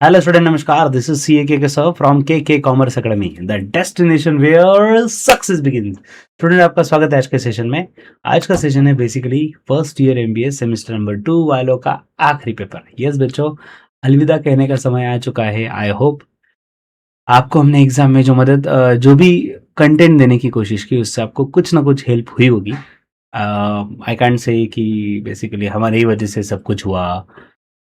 Hello student, नमस्कार। This is C A K sir from K commerce academy, the destination where success begins. Student, आपका स्वागत है आज के सेशन में। आज का सेशन है basically first year MBA semester number 2 वालों का आखिरी पेपर। यस बच्चों, अलविदा कहने का समय आ चुका है। आई होप आपको हमने एग्जाम में जो भी कंटेंट देने की कोशिश की उससे आपको कुछ ना कुछ हेल्प हुई होगी। आई कैंट से कि बेसिकली हमारी ही वजह से सब कुछ हुआ,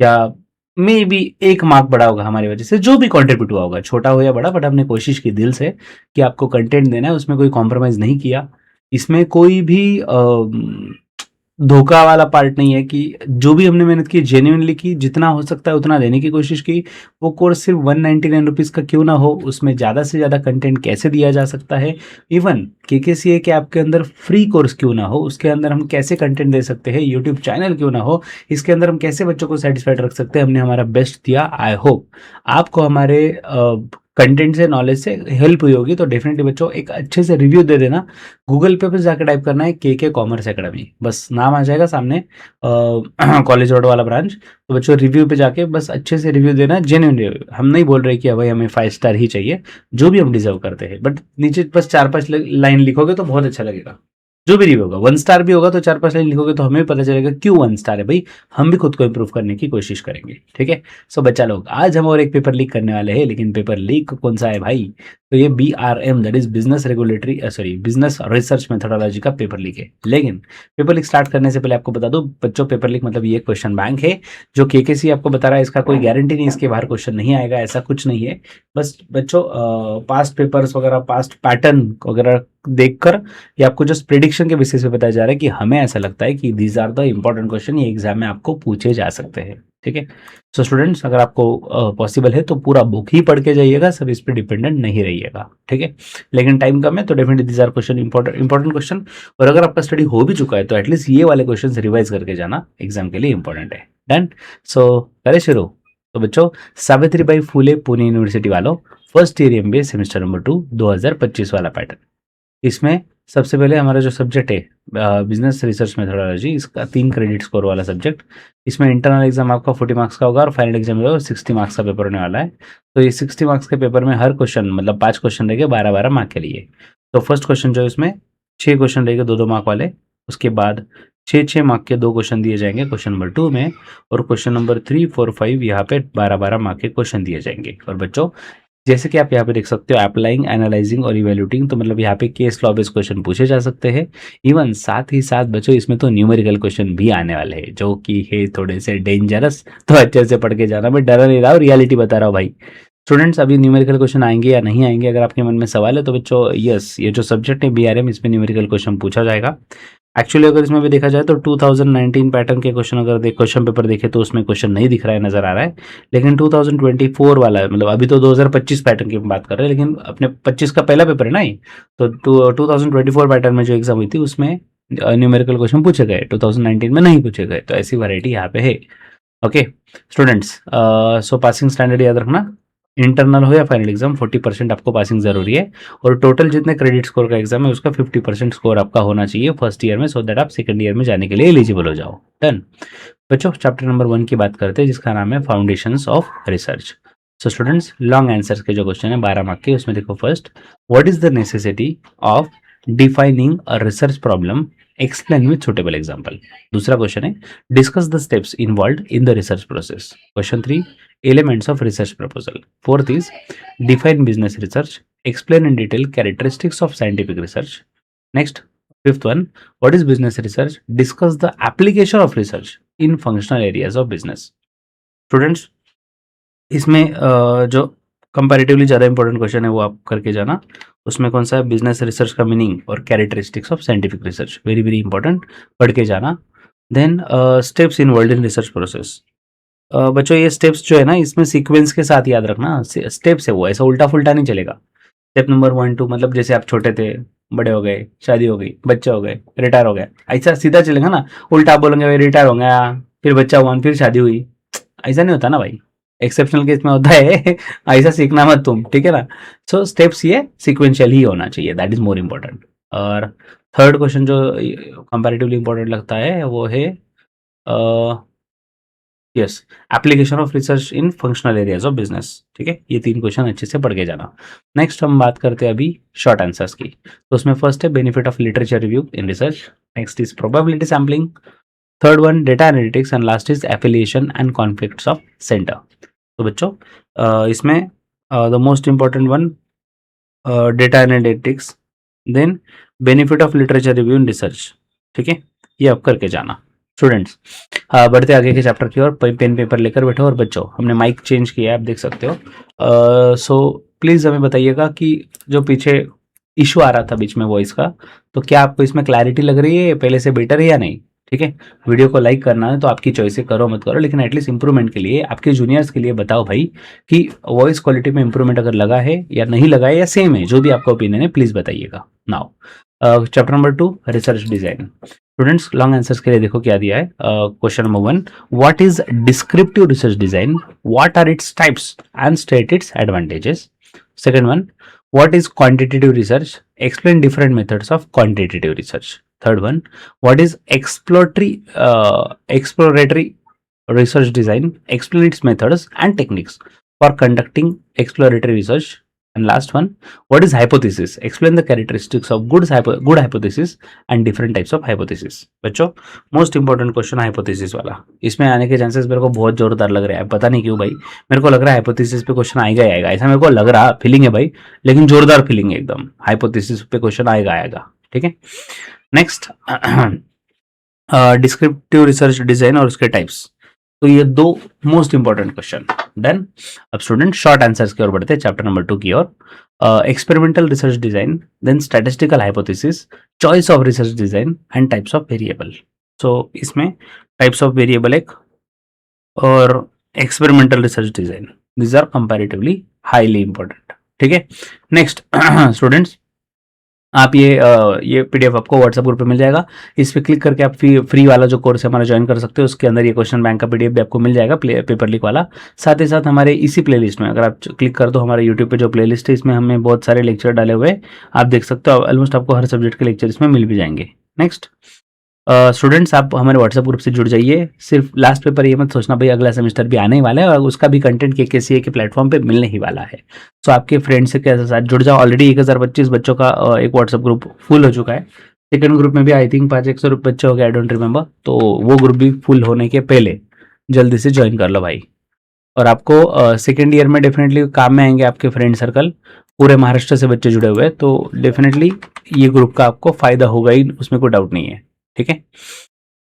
या मे बी एक मार्क बढ़ा होगा हमारी वजह से। जो भी कंट्रीब्यूट हुआ होगा, छोटा हो या बड़ा, बट हमने कोशिश की दिल से कि आपको कंटेंट देना है, उसमें कोई कॉम्प्रोमाइज़ नहीं किया। इसमें कोई भी धोखा वाला पार्ट नहीं है कि जो भी हमने मेहनत की जेन्युइनली की, जितना हो सकता है उतना देने की कोशिश की। वो कोर्स सिर्फ 199 रुपीज़ का क्यों ना हो, उसमें ज़्यादा से ज़्यादा कंटेंट कैसे दिया जा सकता है, इवन केकेसीए के आपके अंदर फ्री कोर्स क्यों ना हो, उसके अंदर हम कैसे कंटेंट दे सकते हैं, यूट्यूब चैनल क्यों ना हो, इसके अंदर हम कैसे बच्चों को सेटिस्फाइड रख सकते हैं, हमने हमारा बेस्ट दिया। आई होप आपको हमारे कंटेंट से, नॉलेज से हेल्प हुई होगी। तो डेफिनेटली बच्चों एक अच्छे से रिव्यू दे देना। गूगल पे पर जाकर टाइप करना है के कॉमर्स एकेडमी, बस नाम आ जाएगा सामने, कॉलेज रोड वाला ब्रांच। तो बच्चों रिव्यू पे जाके बस अच्छे से रिव्यू देना, जेन्युइन रिव्यू। हम नहीं बोल रहे कि भाई हमें 5 स्टार ही चाहिए, जो भी हम डिजर्व करते हैं, बट नीचे बस 4-5 लाइन लिखोगे तो बहुत अच्छा लगेगा। जो भी रिव्यू होगा, 1 स्टार भी होगा तो 4-5 लाइन लिखोगे तो हमें भी पता चलेगा क्यों 1 स्टार है भाई। हम भी खुद को इम्प्रूव करने की कोशिश करेंगे, ठीक है। सो बच्चा लोग, आज हम और एक पेपर लीक करने वाले हैं, लेकिन पेपर लीक कौन सा है भाई? तो ये BRM, that is business regulatory sorry business research methodology का पेपर लीक है। लेकिन पेपर लीक स्टार्ट करने से पहले आपको बता दूं बच्चों, पेपर लीक मतलब ये क्वेश्चन बैंक है जो केकेसी आपको बता रहा है। इसका कोई गारंटी नहीं इसके बाहर क्वेश्चन नहीं आएगा, ऐसा कुछ नहीं है। बस बच्चों पास्ट पेपर्स वगैरह, पास्ट पैटर्न वगैरह देखकर ये आपको जस्ट प्रिडिक्शन के बेसिस पे बताया जा रहा है कि हमें ऐसा लगता है कि these are the important question, ये एग्जाम में आपको पूछे जा सकते हैं, ठीक है। सो स्टूडेंट्स, अगर आपको पॉसिबल है तो पूरा बुक ही पढ़ के जाइएगा, सब इस पे डिपेंडेंट नहीं रहिएगा, ठीक है। लेकिन टाइम कम है तो definitely these are question important question. और अगर आपका स्टडी हो भी चुका है तो एटलीस्ट ये वाले क्वेश्चन रिवाइज करके जाना, एग्जाम के लिए इंपॉर्टेंट है। डन। सो करें शुरू। तो बच्चों, सावित्रीबाई फुले पुणे यूनिवर्सिटी वालों, first year MBA semester number 2 2025 वाला पैटर्न। इसमें सबसे पहले हमारा जो सब्जेक्ट है बिजनेस रिसर्च मेथोडोलॉजी, इसका 3 क्रेडिट स्कोर वाला सब्जेक्ट। इसमें इंटरनल एग्जाम आपका 40 मार्क्स का होगा और फाइनल एग्जाम जो है 60 मार्क्स का पेपर होने वाला है। तो ये 60 मार्क्स के पेपर में हर क्वेश्चन मतलब 5 क्वेश्चन रहेंगे 12-12 मार्क के लिए। तो फर्स्ट क्वेश्चन जो है इसमें 6 क्वेश्चन रहेंगे 2-2 मार्क वाले। उसके बाद 6-6 मार्क के 2 क्वेश्चन दिए जाएंगे क्वेश्चन नंबर 2 में, और क्वेश्चन नंबर 3, 4, 5 यहाँ पे 12-12 मार्क के क्वेश्चन दिए जाएंगे। और बच्चों, जैसे कि आप यहाँ पे देख सकते हो, अप्लाइंग, एनालाइजिंग और इवेल्यूटिंग, तो मतलब यहाँ पे केस लॉ बेस्ड क्वेश्चन पूछे जा सकते हैं। इवन साथ ही साथ बच्चों इसमें तो न्यूमेरिकल क्वेश्चन भी आने वाले हैं जो कि है थोड़े से डेंजरस। तो अच्छे से पढ़ के जाना, मैं डरा नहीं रहा हूँ, रियलिटी बता रहा हूँ भाई। स्टूडेंट्स, अभी न्यूमेरिकल क्वेश्चन आएंगे या नहीं आएंगे, अगर आपके मन में सवाल है तो बच्चों यस, ये जो सब्जेक्ट है BRM, इसमें न्यूमेरिकल क्वेश्चन पूछा जाएगा। एक्चुअली अगर इसमें भी देखा जाए तो 2019 पैटर्न के क्वेश्चन अगर क्वेश्चन पेपर देखे तो उसमें क्वेश्चन नहीं दिख रहा है, नजर आ रहा है। लेकिन 2024 वाला है, मतलब अभी तो 2025 पैटर्न की बात कर रहे हैं, लेकिन अपने 25 का पहला पेपर है ना ये। तो 2024 पैटर्न में जो एग्जाम हुई थी उसमें न्यूमेरिकल क्वेश्चन पूछे गए, 2019 में नहीं पूछे गए। तो ऐसी वैरायटी यहाँ पे है। ओके स्टूडेंट्स, सो पासिंग स्टैंडर्ड याद रखना, इंटरनल हो या फाइनल एग्जाम 40% आपको पासिंग जरूरी है। और टोटल जितने क्रेडिट स्कोर का एग्जाम है उसका 50% स्कोर आपका होना चाहिए फर्स्ट ईयर में, सो दैट आप सेकंड ईयर में जाने के लिए एलिजिबल हो जाओ। डन। बच्चों, चैप्टर नंबर 1 की बात करते हैं जिसका नाम है foundations of research. So students, long answers के जो क्वेश्चन है 12 मार्क के, उसमें देखो first, what is the necessity of defining a research problem, explain with suitable example. दूसरा क्वेश्चन है, discuss the steps involved in the research process. Question 3, elements of research proposal. Fourth is define business research, explain in detail characteristics of scientific research. Next, fifth one, what is business research, discuss the application of research in functional areas of business. Students, इसमें जो comparatively ज़्यादा important question है वो आप करके जाना। उसमें कौन सा है, बिजनेस रिसर्च का मीनिंग और characteristics of scientific research, very very important, पढ़ के जाना। Then steps involve in research process. बच्चों, ये स्टेप्स जो है ना, इसमें सीक्वेंस के साथ याद रखना, स्टेप्स है वो, ऐसा उल्टा फुल्टा नहीं चलेगा। स्टेप नंबर 1 2, मतलब जैसे आप छोटे थे, बड़े हो गए, शादी हो गई, बच्चे हो गए, रिटायर हो गए, ऐसा सीधा चलेगा ना। उल्टा आप बोलेंगे भाई रिटायर हो गया, फिर बच्चा हुआ, फिर शादी हुई, ऐसा नहीं होता ना भाई। एक्सेप्शनल केस में होता है ऐसा सीखना मत तुम, ठीक है ना। सो स्टेप्स ये सिक्वेंशियल ही होना चाहिए, दैट इज मोर इम्पोर्टेंट। और थर्ड क्वेश्चन जो कंपैरेटिवली इंपॉर्टेंट लगता है वो है yes, application of research in functional areas of business. ठीक है, ये 3 क्वेश्चन अच्छे से पढ़ के जाना। नेक्स्ट हम बात करते हैं अभी शॉर्ट आंसर्स की। तो उसमें फर्स्ट है benefit of literature review in research, next is probability sampling, third one data analytics and last is affiliation and conflicts of centre. तो बच्चों इसमें the most important one data analytics, then benefit of literature review in research. ठीक है, ये आप करके जाना students. बढ़ते आगे के चैप्टर की ओर, पेन पेपर लेकर बैठो। और बच्चों हमने माइक चेंज किया है, आप देख सकते हो। सो प्लीज़ हमें बताइएगा कि जो पीछे इशू आ रहा था बीच में वॉइस का, तो क्या आपको इसमें क्लैरिटी लग रही है पहले से बेटर है या नहीं? ठीक है, वीडियो को लाइक करना है तो आपकी चॉइस है, करो मत करो, लेकिन एटलीस्ट इंप्रूवमेंट के लिए, आपके जूनियर्स के लिए बताओ भाई कि वॉइस क्वालिटी में इंप्रूवमेंट अगर लगा है या नहीं लगा है या सेम है, जो भी आपका ओपिनियन है प्लीज़ बताइएगा। Now chapter number 2 research design. Students long answers के लिए देखो क्या दिया है। Question number 1, what is descriptive research design, what are its types and state its advantages. Second one, what is quantitative research, explain different methods of quantitative research. Third one, what is exploratory research design, explain its methods and techniques for conducting exploratory research. And last one, what is hypothesis, explain the characteristics of good hypothesis and different types of hypothesis. बच्चों most important question hypothesis वाला, इसमें आने के chances मेरे को बहुत जोरदार लग रहा है, पता नहीं क्यों भाई, मेरे को लग रहा है हाइपोथेसिस पे क्वेश्चन आएगा ही आएगा, ऐसा मेरे को लग रहा, फीलिंग है भाई, लेकिन जोरदार फीलिंग है एकदम, हाइपोथेसिस पे क्वेश्चन आएगा। ठीक है, नेक्स्ट डिस्क्रिप्टिव रिसर्च डिजाइन और उसके टाइप्स। तो ये 2 मोस्ट इंपॉर्टेंट क्वेश्चन डन। अब स्टूडेंट शॉर्ट आंसर्स की ओर बढ़ते हैं, चैप्टर नंबर 2 की ओर। Experimental research design, then statistical hypothesis, choice of research design and types of variable. So इसमें टाइप्स ऑफ वेरिएबल एक और experimental research design, these are comparatively highly important. ठीक है, नेक्स्ट स्टूडेंट्स आप ये पीडीएफ आपको व्हाट्सएप ग्रुप पे मिल जाएगा, इस पे क्लिक करके आप फ्री वाला जो कोर्स है हमारा ज्वाइन कर सकते हो, उसके अंदर ये क्वेश्चन बैंक का पीडीएफ भी आपको मिल जाएगा, पेपर लीक वाला। साथ ही साथ हमारे इसी प्लेलिस्ट में अगर आप क्लिक कर दो, हमारे यूट्यूब पे जो प्लेलिस्ट है इसमें हमने बहुत सारे लेक्चर डाले हुए, आप देख सकते हो, ऑलमोस्ट आपको हर सब्जेक्ट के लेक्चर इसमें मिल भी जाएंगे। नेक्स्ट स्टूडेंट्स आप हमारे व्हाट्सएप ग्रुप से जुड़ जाइए, सिर्फ लास्ट पेपर ये मत सोचना भाई अगला सेमेस्टर भी आने ही वाला है और उसका भी कंटेंट KKCA के प्लेटफॉर्म पे मिलने ही वाला है। तो आपके फ्रेंड्स से कैसे साथ जुड़ जाओ, ऑलरेडी 1025 बच्चों का एक व्हाट्सएप ग्रुप फुल हो चुका है, सेकंड ग्रुप में भी आई थिंक 500 बच्चे हो गए, आई डोंट रिमेंबर, तो वो ग्रुप भी फुल होने के पहले जल्दी से ज्वाइन कर लो भाई। और आपको सेकेंड ईयर में डेफिनेटली काम में आएंगे आपके फ्रेंड सर्कल, पूरे महाराष्ट्र से बच्चे जुड़े हुए हैं, तो डेफिनेटली ये ग्रुप का आपको फायदा होगा ही, उसमें कोई डाउट नहीं है। ठीक है,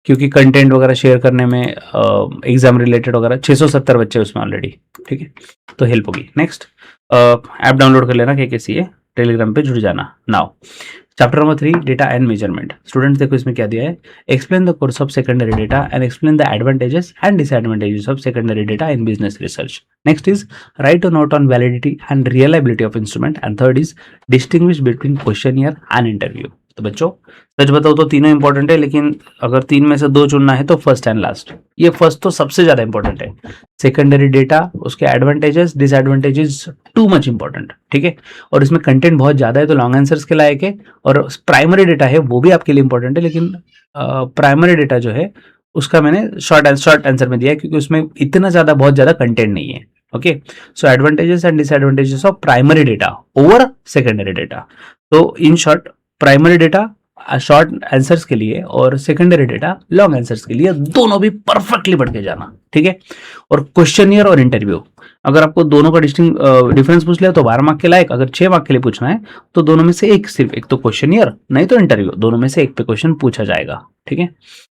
क्योंकि कंटेंट वगैरह शेयर करने में एग्जाम रिलेटेड वगैरह 670 बच्चे उसमें ऑलरेडी। ठीक है, तो हेल्प होगी। नेक्स्ट ऐप डाउनलोड कर लेना KKCA, टेलीग्राम पे जुड़ जाना। Now chapter number 3 data and measurement. Students देखो इसमें क्या दिया है, explain the course of secondary data and explain the advantages and disadvantages of secondary data in business research. Next is write a note on validity and reliability of instrument and third is distinguish between questionnaire and interview. तो बच्चों सच बताओ तो तीनों important है, लेकिन अगर 3 में से 2 चुनना है तो फर्स्ट एंड लास्ट। ये फर्स्ट तो सबसे ज्यादा इंपॉर्टेंट है, सेकेंडरी डेटा उसके advantages disadvantages too much important. ठीक है, और इसमें कंटेंट बहुत ज्यादा है तो लॉन्ग आंसर्स के लायक है, और प्राइमरी डेटा है वो भी आपके लिए इंपॉर्टेंट है, लेकिन प्राइमरी डेटा जो है उसका मैंने शॉर्ट आंसर में दिया है क्योंकि उसमें इतना ज्यादा बहुत ज्यादा कंटेंट नहीं है। Okay, so advantages and disadvantages of primary data over secondary data. तो in short primary data short answers के लिए और सेकेंडरी डेटा लॉन्ग आंसर्स के लिए, दोनों भी परफेक्टली पढ़ के जाना। ठीक है, और क्वेश्चनियर और इंटरव्यू अगर आपको दोनों का डिफरेंस पूछ लिया तो 12 मार्क के लायक, अगर 6 मार्क के लिए पूछना है तो दोनों में से एक, सिर्फ एक तो क्वेश्चनियर नहीं तो इंटरव्यू, दोनों में से एक पे क्वेश्चन पूछा जाएगा। ठीक है,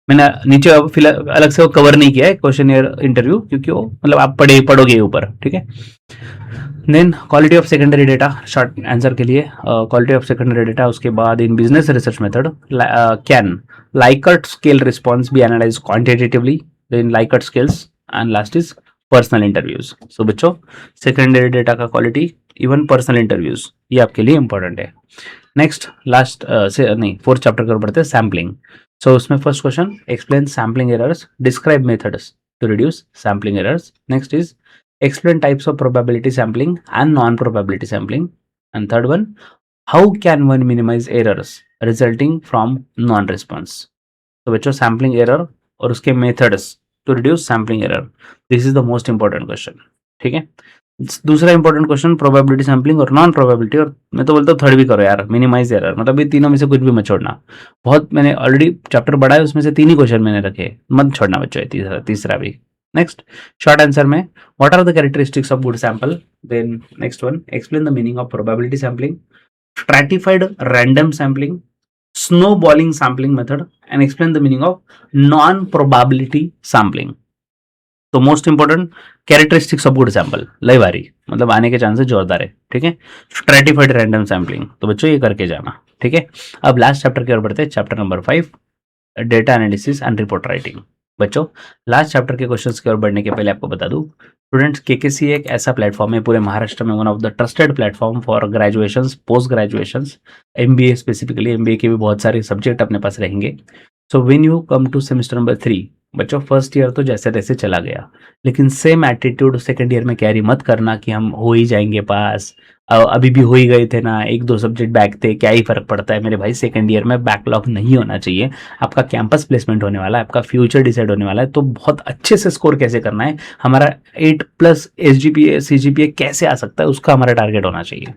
मैंने नीचे फिलहाल अलग से वो कवर नहीं किया है क्वेश्चनियर इंटरव्यू, क्योंकि वो मतलब आप पढ़ोगे ऊपर। ठीक है, then quality of secondary data short answer के लिए, क्वालिटी ऑफ सेकेंडरी डेटा, उसके बाद in business research method can Likert scale response be analyze quantitatively, then Likert scales and last is personal interviews. So बच्चों secondary data का quality, even personal interviews, ये आपके लिए important है। Next last fourth chapter कर बढ़ते हैं, sampling. So उसमें first question, explain sampling errors, describe methods to reduce sampling errors. Next is explain types of probability sampling and non-probability sampling, and third one, how can one minimize errors resulting from non-response। तो बच्चों sampling error और उसके methods to reduce sampling error. This is the most important question, ठीक है। दूसरा important question probability sampling और non probability, और मैं तो बोलता हूँ थर्ड भी करो यार, मिनिमाइज एरर, मतलब ये तीनों में से कुछ भी मत छोड़ना। बहुत मैंने ऑलरेडी चैप्टर बढ़ा है, उसमें से 3 ही क्वेश्चन मैंने रखे, मत छोड़ना बच्चों ये तीसरा भी। नेक्स्ट शॉर्ट आंसर में what are the characteristics of good sample, then next one explain the meaning of probability sampling, stratified random sampling, snowballing sampling method, and explain the meaning of non probability sampling। तो most important characteristics of good sample, लय भारी मतलब आने के chances जोरदार है, ठीक है। स्ट्रेटिफाइड रैंडम सैम्पलिंग, तो बच्चों ये करके जाना, ठीक है। अब लास्ट चैप्टर की ओर बढ़ते हैं, chapter number 5 data analysis and report writing. बच्चों लास्ट चैप्टर के क्वेश्चंस की ओर बढ़ने के पहले आपको बता दूं स्टूडेंट्स, केकेसी एक ऐसा प्लेटफॉर्म है पूरे महाराष्ट्र में, one of the trusted platform for graduations, post graduations, MBA, specifically MBA के भी बहुत सारे सब्जेक्ट अपने पास रहेंगे। So when you come to semester number 3, बच्चों फर्स्ट ईयर तो जैसे तैसे चला गया, लेकिन सेम एटीट्यूड सेकंड ईयर में कैरी मत करना कि हम हो ही जाएंगे पास, अभी भी हो ही गए थे ना, 1-2 सब्जेक्ट बैक थे, क्या ही फर्क पड़ता है। मेरे भाई सेकंड ईयर में बैकलॉग नहीं होना चाहिए, आपका कैंपस प्लेसमेंट होने वाला है, आपका फ्यूचर डिसाइड होने वाला है, तो बहुत अच्छे से स्कोर कैसे करना है, हमारा 8+ एसजीपीए सीजीपीए कैसे आ सकता है, उसका हमारा टारगेट होना चाहिए।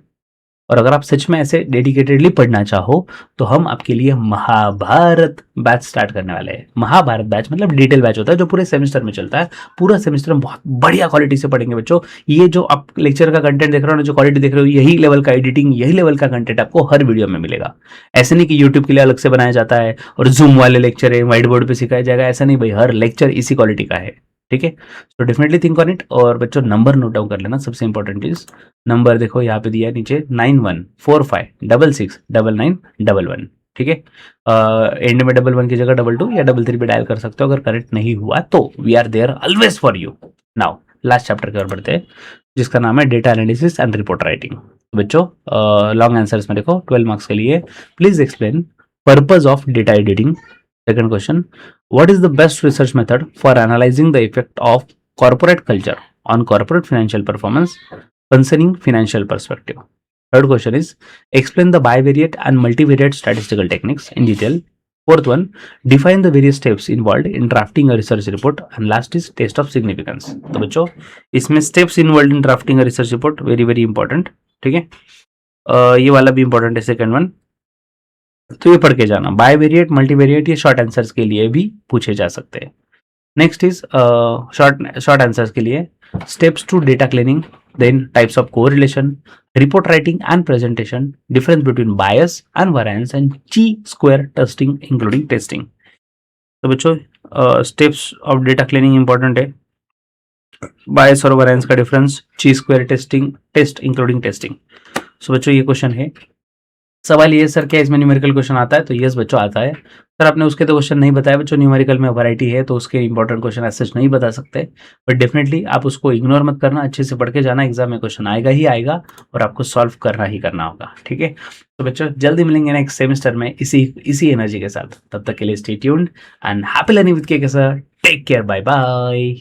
और अगर आप सच में ऐसे डेडिकेटेडली पढ़ना चाहो तो हम आपके लिए महाभारत बैच स्टार्ट करने वाले हैं। महाभारत बैच मतलब डिटेल बैच होता है जो पूरे सेमेस्टर में चलता है, पूरा सेमेस्टर में बहुत बढ़िया क्वालिटी से पढ़ेंगे बच्चों। ये जो आप लेक्चर का कंटेंट देख रहे हो ना, जो क्वालिटी देख रहे हो, यही लेवल का एडिटिंग, यही लेवल का कंटेंट आपको हर वीडियो में मिलेगा। ऐसे नहीं कि यूट्यूब के लिए अलग से बनाया जाता है और जूम वाले लेक्चर है, व्हाइट बोर्ड पे सिखाया जाएगा, ऐसा नहीं भाई, हर लेक्चर इसी क्वालिटी का है, ठीक है। तो डेफिनेटली थिंक ऑन इट। और बच्चों नंबर नोट डाउन कर लेना, सबसे इंपॉर्टेंट चीज नंबर देखो यहाँ पे दिया है नीचे 9145669911, ठीक है। एंड में 11 की जगह 22 या 33 पे डायल कर सकते हो अगर करेक्ट नहीं हुआ तो। We are there always for you. Now last chapter की ओर बढ़ते हैं जिसका नाम है data analysis and report writing. बच्चों लॉन्ग आंसर्स में देखो 12 मार्क्स के लिए please explain purpose of data editing. Second question, what is the best research method for analyzing the effect of corporate culture on corporate financial performance concerning financial perspective? Third question is, explain the bivariate and multivariate statistical techniques in detail. Fourth one, define the various steps involved in drafting a research report. And last is test of significance. तो बच्चों इसमें steps involved in drafting a research report very very important, ठीक है। ये वाला भी important है second one, तो ये पढ़ के जाना। बायवेरिएट मल्टीवेरिएट ये शॉर्ट आंसर्स के लिए भी पूछे जा सकते हैं। नेक्स्ट इज शॉर्ट आंसर्स के लिए steps to data cleaning, then types of correlation, report writing and presentation, difference between bias and variance and chi square testing including testing. तो बच्चों steps of data cleaning important है, bias और variance का डिफरेंस, chi square testing, test including testing. So बच्चों ये question है। सवाल ये सर क्या इसमें न्यूमेरिकल क्वेश्चन आता है, तो यस बच्चों आता है। सर आपने उसके तो क्वेश्चन नहीं बताया बच्चों, न्यूमेरिकल में वैरायटी है तो उसके इंपॉर्टेंट क्वेश्चन ऐसे नहीं बता सकते, बट डेफिनेटली आप उसको इग्नोर मत करना, अच्छे से पढ़ के जाना, एग्जाम में क्वेश्चन आएगा ही आएगा और आपको सॉल्व करना ही करना होगा, ठीक है। तो बच्चों जल्दी मिलेंगे नेक्स्ट सेमेस्टर में इसी एनर्जी के साथ, तब तक के लिए stay tuned and happy learning with K sir, take care, bye bye.